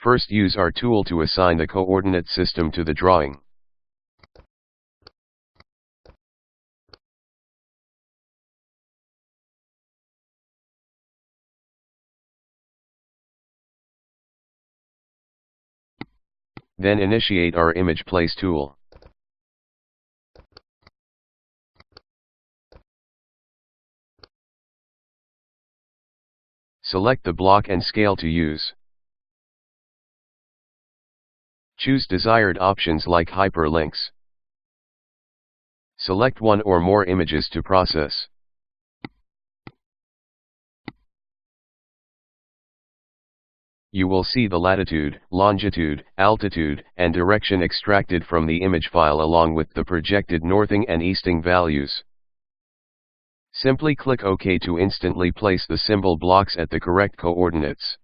First, use our tool to assign the coordinate system to the drawing. Then initiate our image place tool. Select the block and scale to use. Choose desired options like hyperlinks. Select one or more images to process. You will see the latitude, longitude, altitude, and direction extracted from the image file along with the projected northing and easting values. Simply click OK to instantly place the symbol blocks at the correct coordinates.